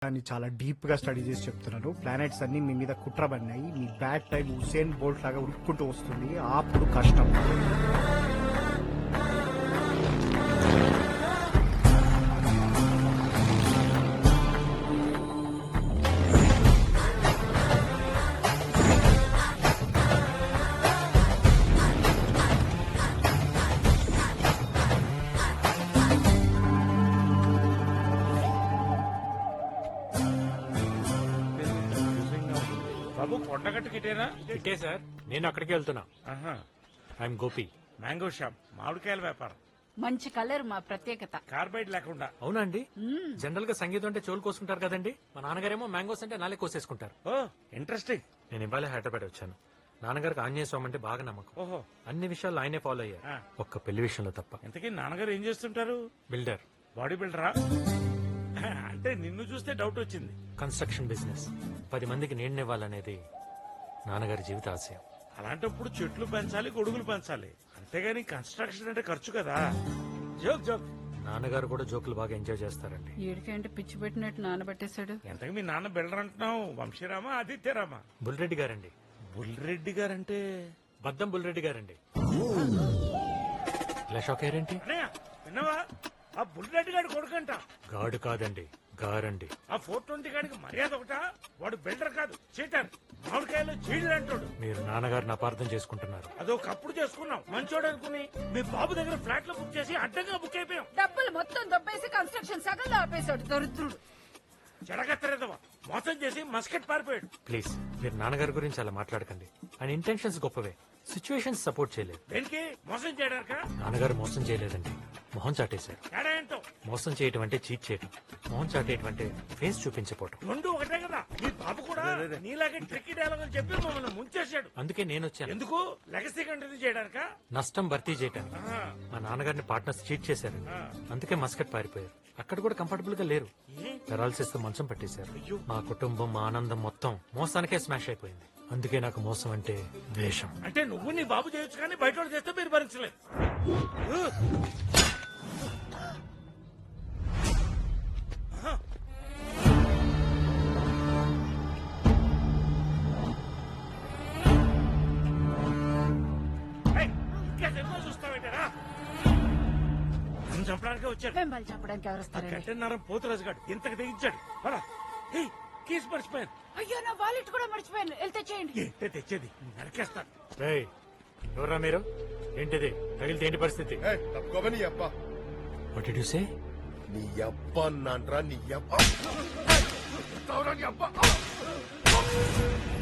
దాన్ని చాలా డీప్ గా స్టడీ చేసి చెప్తున్నాను. ప్లానెట్స్ అన్ని మీ మీద కుట్ర పడినాయి. మీ బ్యాడ్ టైం హుసేన్ బోల్ట్ లాగా ఉరుక్కుంటూ వస్తుంది. అప్పుడు కష్టం. బాబు కొండగట్టు గిటేనా? ఇటే సార్, నేను అక్కడికి వెళ్తున్నా. ఐఎమ్ గోపి. మ్యాంగో షాప్, మామిడికాయల వ్యాపారం. మంచి కలర్ మా ప్రత్యేకత. కార్బైడ్ లేకుండా. అవునా అండి? జనరల్ గా సంగీతం అంటే చెవులు కోసుకుంటారు కదండి. మా నాన్నగారేమో మ్యాంగోస్ అంటే నాలే కోసేసుకుంటారు. ఓ ఇంట్రెస్టింగ్. నేను ఇవాళ హైదరాబాద్ వచ్చాను. నాన్నగారికి ఆంజనేయ స్వామి అంటే బాగా నమ్మకం. ఓహో, అన్ని విషయాల్లో ఆయనే ఫాలో అయ్యారు, ఒక్క పెళ్లి విషయంలో తప్ప. ఇంతకీ నాన్నగారు ఏం చేస్తుంటారు? బిల్డర్. బాడీ బిల్డరా? అంటే నిన్ను చూస్తే డౌట్ వచ్చింది. Construction business. 10 మందికి నీడనివ్వాలనేది నాన్నగారి జీవిత ఆశయం. అలాంటప్పుడు చెట్లు పెంచాలి, గొడుగులు పెంచాలి. అంతేగాని కన్స్ట్రక్షన్ అంటే ఖర్చు కదా. Joke joke. నాన్నగారు కూడా జోకులు బాగా ఎంజాయ్ చేస్తారండి. ఏడికంటే పిచ్చి పెట్టినట్టు నానబెట్టేశాడు. ఎంతకు మీ నాన్న బిల్డర్ అంటున్నావు? వంశీరామా, ఆదిత్యరామా? బుల్రెడ్డి గారండి. బుల్రెడ్డి గారంటే? బద్దం బుల్రెడ్డి గారండి. ఇలా షాక్ అయ్యారేంటి? అన్నయ్య విన్నావా? ఆ బుల్రెడ్డి గారి కొడుకంట. గాడు కాదండి, గారండి. ఆ 420 గాడికి మర్యాద ఒకటా? వాడు బిల్డర్ కాదు, చీటర్. మామిడికాయలో చీడలు అంటాడు. మీరు నాన్నగారిని అపార్థం చేసుకుంటున్నారు. అదొకప్పుడు చేసుకున్నాం మంచోడు అనుకుని. మీ బాబు దగ్గర ఫ్లాట్ లో బుక్ చేసి అడ్డంగా బుక్ అయిపోయాం. డబ్బులు మొత్తం దొబ్బేసి కన్స్ట్రక్షన్ సగంలో ఆపేశాడు దరిద్రుడు. చెడగత్తరేదవా మోసం చేసి మస్కెట్ పారిపోయాడు. ప్లీజ్, మీరు నాన్నగారి గురించి అలా మాట్లాడకండి. ఆయన ఇంటెన్షన్స్ గొప్పవే, సిచ్యువేషన్స్ సపోర్ట్ చేయలేదు. దేనికి? మోసం చేయడానిక? నాన్నగారు మోసం చేయలేదండి, మొహం చాటేశారు. తేడా ఏంటో? మోసం చేయటం అంటే చీట్ చేయటం, మొహం చాటేయటం అంటే ఫేస్ చూపించపోవటం. రెండు ఒకటే కదా. మీ బాబు కూడా నీలాగే ట్రిక్కీ డైలాగ్ అని చెప్పి మమ్మల్ని ముంచేశాడు. అందుకే నేను వచ్చాను. ఎందుకు? లెగసీ కంటిన్యూ చేయడానిక? నష్టం భర్తీ చేయటానికి. మా నాన్నగారిని పార్ట్నర్స్ చీట్ చేశారు, అందుకే మస్కట్ పారిపోయారు. అక్కడ కూడా కంఫర్టబుల్ గా లేరు. పెరాలసిస్ తో మంచం పట్టేశారు. మా కుటుంబం, మా ఆనందం మొత్తం మోసానికే స్మాష్ అయిపోయింది. అందుకే నాకు మోసం అంటే ద్వేషం. అంటే నువ్వు నీ బాబు చేయొచ్చు కానీ బయట చేస్తే మీరు భరించలేదు. ఇంకా సినిమా చూస్తావేంటారా? నన్ను చంపడానికి వచ్చాడు. వెంబడి చెప్పడానికి ఎవరు గంటన్నరం పోతురాజు గారు ఇంతకు తెగించాడు. కీస్ మర్చిపోయాను. అయ్యో, నా వాలెట్ కూడా మర్చిపోయాను. వెళ్తే చేయండి. ఏంటే తెచ్చేది? నరికేస్తాను. రేయ్, ఎవరా మీరు? ఏంటిది? తగిలితే ఏంటి పరిస్థితి? తప్పుకోవని నీ అబ్బా. What did you say? నీ అబ్బా అన్నాన్రా, నీ అబ్బా. నీ అబ్బా.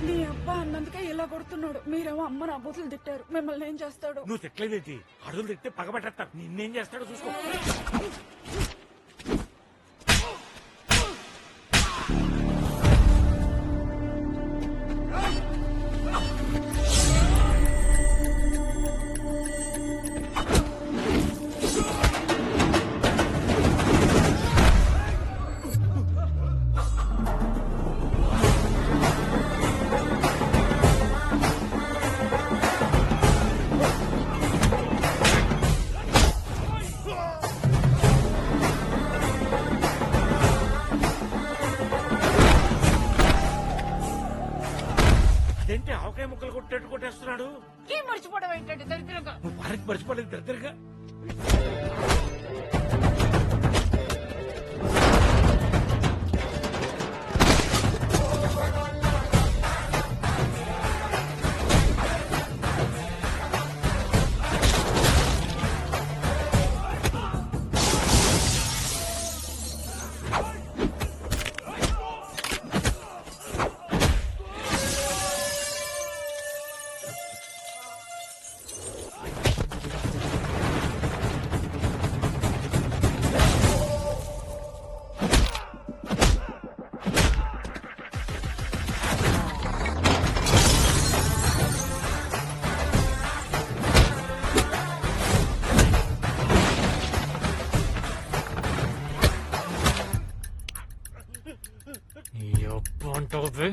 నీ అబ్బా అన్నందుకే ఇలా కొడుతున్నాడు. మీరేమో అమ్మ నా బూతులు తిట్టారు. మిమ్మల్ని ఏం చేస్తాడు? నువ్వు తిట్టలేదేంటి? అడుగులు తిట్టే పగబట్టేస్తాను. నిన్నేం చేస్తాడో చూసుకో. అదేంటి ఆవకాయ ముక్కలు కొట్టేట్టు కొట్టేస్తున్నాడు? ఏం మర్చిపోవడం ఏంటంటే దరిద్రంగా. నువ్వు వారికి మర్చిపోలేదు దగ్గరగా. అంటావే?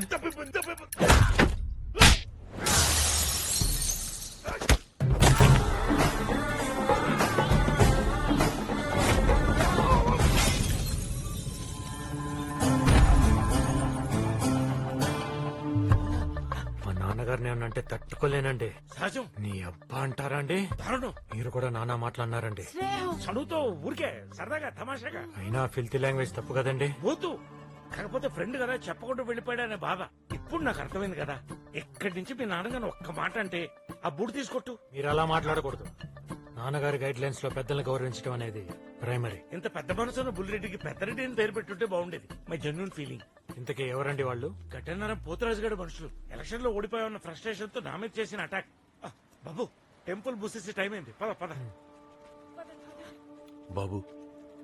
నాన్నగారిని ఏమన్నా అంటే తట్టుకోలేనండి. సహజం. నీ అబ్బా అంటారా అండి? దారుణం. మీరు కూడా నానా మాట్లాడినారండి. చదువుతో ఊరికే సరదాగా తమాషాగా అయినా ఫిల్తీ లాంగ్వేజ్ తప్పు కదండి. పోతూ కాకపోతే ఫ్రెండ్ కదా చెప్పకుండా వెళ్ళిపోయాడనే బాధ ఇప్పుడు నాకు అర్థమైంది కదా. ఎక్కడి నుంచి మీ నాన్నగారు ఒక్క మాట అంటే ఆ బూడి తీసుకొట్టు. మీరు అలా మాట్లాడకూడదు. నాన్నగారి గైడ్ లైన్స్ లో పెద్దల్ని గౌరవించడం అనేది ప్రైమరీ. ఇంత పెద్ద మనసున్న బుల్లిరెడ్డికి పెద్దరెడ్డి అని పేరు పెట్టుంటే బాగుండేది. My genuine feeling. ఇంతకీ ఎవరండి వాళ్ళు? గట్టన్నారం పోతురాజు గారి మనుషులు ఎలక్షన్ లో ఓడిపోయామన్న ఫ్రస్ట్రేషన్ తో నా మీద చేసిన అటాక్. బాబు టెంపుల్ బుసేసి టైం అయింది. పద పద. బాబు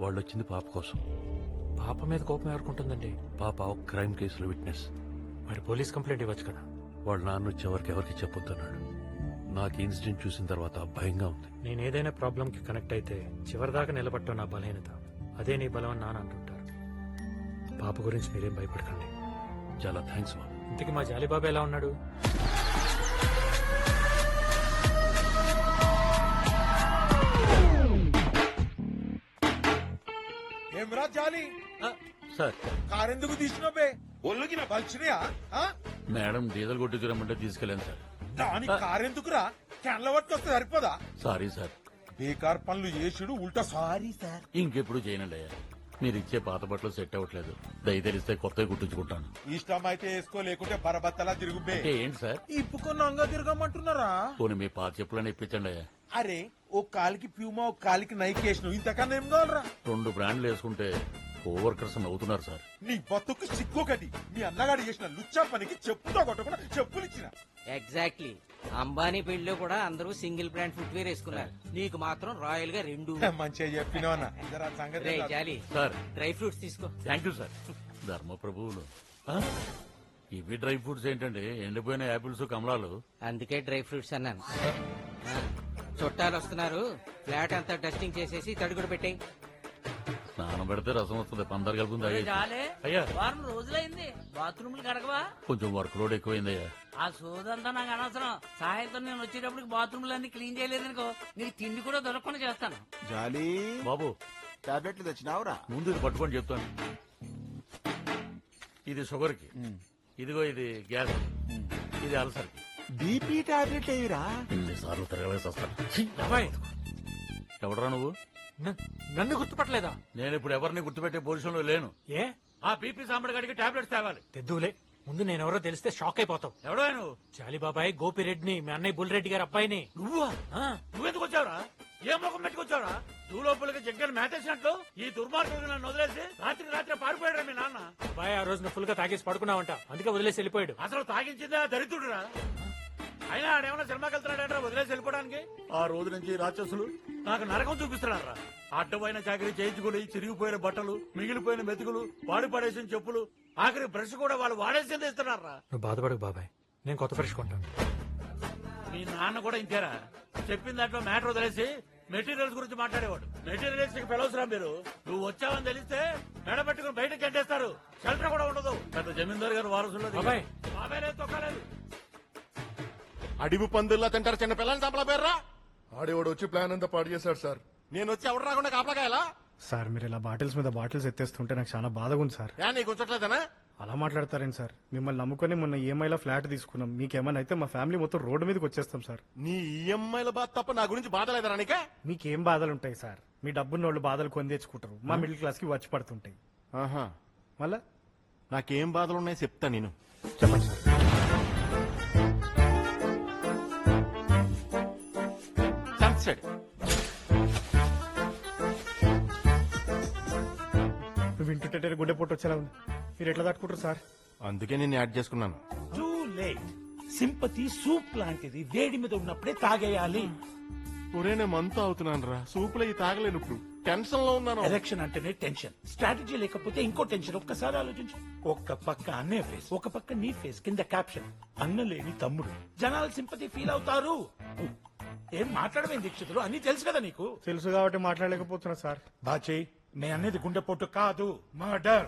వాళ్ళు వచ్చింది పాప కోసం. పాప మీద కోపం ఎవరుకుంటుందండి? పాప ఒక క్రైమ్ కేసులో విట్నెస్. మరి పోలీస్ కంప్లైంట్ ఇవ్వచ్చు కదా. వాళ్ళ నాన్న వచ్చేవరకు ఎవరికి చెప్పొద్దన్నాడు. నాకు ఇన్సిడెంట్ చూసిన తర్వాత భయంగా ఉంది. నేను ఏదైనా ప్రాబ్లం కి కనెక్ట్ అయితే చివరిదాకా నిలబట్టడం నా బలహీనత. అదే నీ బలం అని నాన్న అంటుంటారు. పాప గురించి మీరేం భయపడకండి. చాలా థ్యాంక్స్ బాబు. ఇంతకీ మా జాలీబాబు ఎలా ఉన్నాడు? ఏమ్రా జాలి సార్ కారెందుకు తీసినవే? ఒళ్ళుకి నా పలిచినయా? మేడం డీజిల్ కొట్టి రమ్మంటే తీసుకెళ్ళాను సార్. దాని కారెందుకురా? క్యాన్ల పట్టుకొస్తే సరిపోదా? Sorry sir. బేకార్ పనులు చేసుడు ఉల్టా సారీ సార్. ఇంకెప్పుడు చేయనండి అయ్యా. మీరు ఇచ్చే పాత బట్టలు సెట్ అవ్వట్లేదు. దయ తెలిస్తే కొత్తవి కుట్టించుకుంటాను. ఇష్టం అయితే వేసుకో, లేకుంటే బరబత్తలా తిరుగుబే. అంటే ఏంటి సార్? ఇప్పుకొని అంగా తిరగమంటున్నారా? పోనీ మీ పాత చెప్పులని ఇప్పించండి అయ్యా. అరే ఓ కాలికి ప్యూమా, ఒక కాలికి నైక్ వేసినావు, ఇంతకన్నా ఏం కావాలరా? 2 బ్రాండ్లు వేసుకుంటే కోవర్కర్స్ నవ్వుతున్నారు సార్. నీ బతుకు సిగ్గొకటి. మీ అన్నగాడు చేసిన లుచ్చా పనికి చెప్పుతో కొట్టకుండా చెప్పులు ఇచ్చిన. ఎగ్జాక్ట్లీ. అంబానీ పెళ్లిలో కూడా అందరూ సింగిల్ బ్రాండ్ ఫుట్వేర్ వేసుకున్నారు. నీకు మాత్రం రాయల్ గా 2. మంచిగా చెప్పినావు అన్న. జరా సంగతి రే ఏంటో. జాలి, సార్ డ్రై ఫ్రూట్స్ తీసుకో. Thank you sir. ధర్మ ప్రభువులు. ఆ? ఇవి డ్రై ఫ్రూట్స్ ఏంటండి? ఎండిపోయిన యాపిల్స్, కమలాలు. అందుకే డ్రై ఫ్రూట్స్ అన్నాను. ఆ, చుట్టాలు వస్తున్నారు. ఫ్లాట్ అంతా డస్టింగ్ చేసేసి తడుగుడు పెట్టాయి. స్నానం పెడితే రసం వస్తుంది. పందరు కలుపుంది చాలే అయ్యా. వారం రోజులైంది బాత్రూమ్లు కడగవా? కొంచెం వర్క్ లోడ్ ఎక్కువైందయ్యా. ఆ సోదంతా నాకు అనవసరం. సాయంత్రం నేను వచ్చేటప్పటికి బాత్రూమ్లు అన్ని క్లీన్ చేయలేదనుకో నీకు తిండి కూడా దొరకకుండా చేస్తాను. జాలి బాబు టాబ్లెట్లు తెచ్చినావురా? ముందు ఇది పట్టుకొని చెప్తాను. ఇది షుగర్ కి, ఇదిగో ఇది గ్యాస్, ఇది అల్సర్ కి. బీపీ టాబ్లెట్లు ఏవిరా? ఎన్నిసార్లు తిరగలేసి వస్తాను. అబ్బాయి, ఎవడరా నువ్వు? నన్ను గుర్తుపట్టలేదా? నేను ఇప్పుడు ఎవరిని గుర్తుపెట్టే పొజిషన్ లో లేను. ఏ ఆ బీపీ సాంబడి గారికి టాబ్లెట్స్ తేవాలి. తెద్దులే. ముందు నేనెవరో తెలిస్తే షాక్ అయిపోతావు. ఎవడో నువ్వు? జాలీబాబాయ్ గోపిరెడ్డిని, మీ అన్నయ్య బుల్రెడ్డి గారి అబ్బాయిని. నువ్వా? ఆ, నువ్వెందుకు వచ్చావురా? ఏ ముఖం పెట్టుకొచ్చావురా? నువ్వు లోపలికి జగ్గలు మేతేసినట్లు ఈ దుర్మార్గుడు నన్ను వదిలేసి రాత్రి పారిపోయాడు మీ నాన్న. అబ్బాయి ఆ రోజున ఫుల్ గా తాగేసి పడుకున్నావంట, అందుకే వదిలేసి వెళ్ళిపోయాడు. అసలు తాగించిందే ఆ దరిద్రుడురా. అయినా ఆడేమన్నా సినిమాకి వెళ్తున్నాడంటే వదిలేసి వెళ్ళిపోవడానికి. ఆ రోజు నుంచి రాక్షసులు నాకు నరకం చూపిస్తున్నారా. అడ్డమైన చాకరీ చేయించుకుని చిరిగిపోయిన బట్టలు, మిగిలిపోయిన మెతుకులు, వాడి పడేసిన చెప్పులు, ఆఖరి బ్రష్ కూడా వాళ్ళు వాడేసింది ఇస్తున్నారా. నువ్వు బాధపడకు బాబాయ్, నేను కొత్త బ్రష్ కొంటాను. మీ నాన్న కూడా ఇంతేరా. చెప్పిన దాంట్లో మ్యాటర్ వదిలేసి మెటీరియల్స్ గురించి మాట్లాడేవాడు. మెటీరియల్స్ కి పిలవసరా మీరు? నువ్వు వచ్చావని తెలిస్తే మెడబెట్టుకుని బయటకు గంటేస్తారు. షెల్టర్ కూడా ఉండదు. పెద్ద జమీందారు గారు వారసుల్లో బాబాయ్. బాబాయ్ లేదు, తొక్కలేదు. అడివి పందుల్లా తింటారు చిన్న పిల్లల్ని చంపలా పేర్రా. ఆడేవాడు వచ్చి ప్లాన్ అంతా పాడు చేశాడు సార్. నేను వచ్చి ఎవరు రాకుండా కాపలాకాయలా? సార్ మీరు ఇలా బాటిల్స్ మీద బాటిల్స్ ఎత్తేస్తుంటే నాకు చాలా బాధగా ఉంది సార్. నీకు ఉంచట్లేదనా? అలా మాట్లాడతారేంటి సార్? మిమ్మల్ని నమ్ముకొని మొన్న ఈఎంఐలో ఫ్లాట్ తీసుకున్నాం. మీకేమైనా అయితే మా ఫ్యామిలీ మొత్తం రోడ్డు మీదకి వచ్చేస్తాం సార్. నీ ఈఎంఐల బాధ తప్ప నా గురించి బాధ లేదరా నీకే? మీకేం బాధలు ఉంటాయి సార్? మీ డబ్బున్నోళ్ళు బాధలు కొని తెచ్చుకుంటారు, మా మిడిల్ క్లాస్ కి వచ్చి పడుతుంటాయి. ఆహా, మళ్ళా నాకేం బాధలు ఉన్నాయో చెప్తా నేను. చెప్పండి సార్. సన్సెట్ నువ్వు వింటుంటే గుండె పొట్టు వచ్చేలా ఉంది. మీరు ఎట్లా తట్టుకుంటారు సార్? అందుకే నేను యాడ్ చేసుకున్నాను. Too late. సింపతి సూప్ లాంటిది, వేడి మీద ఉన్నప్పుడే తాగేయాలి. ఒరే నేను మంతా అవుతున్నాను రా. సూపులో ఈ తాగలేను. ఇప్పుడు టెన్షన్ లో ఉన్నాను. ఎలక్షన్ అంటేనే టెన్షన్. స్ట్రాటజీ లేకపోతే ఇంకో టెన్షన్. ఒక్కసారి ఆలోచించు. ఒక్క పక్క అన్నయ్య ఫేస్, ఒక పక్క నీ ఫేస్, కింద క్యాప్షన్ అన్న లేని తమ్ముడు. జనాలు సింపతి ఫీల్ అవుతారు. ఏం మాట్లాడమే దీక్షితులు, అన్ని తెలుసు కదా నీకు. తెలుసు కాబట్టి మాట్లాడలేకపోతున్నా సార్. బాచే, నేను అనేది గుండెపోటు కాదు, మర్డర్.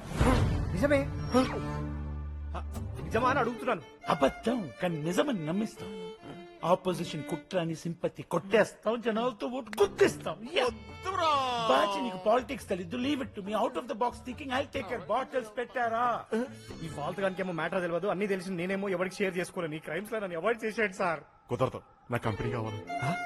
నిజమే నిజమా అని అడుగుతున్నాను. అబద్ధం కానీ నిజమని నమ్మిస్తాం. ఆపోజిషన్ కుట్రాని సింపతి కొట్టేస్తాం, జనాలతో ఓటు గుద్దిస్తాం. బాచి నీకు పాలిటిక్స్ తెలీదు, leave it to me. Out of the box thinking, I take care. Bottles పెట్టారా? ఈ ఫాల్తు గానికేమో మ్యాటర్ తెలియదు, అన్ని తెలిసి నేనేమో ఎవరికి షేర్ చేసుకోలేను. ఈ క్రైమ్స్ లో నన్ను అవాయిడ్ చేసాడు సార్. కుదరదు, నా కంపెనీ కావాలి.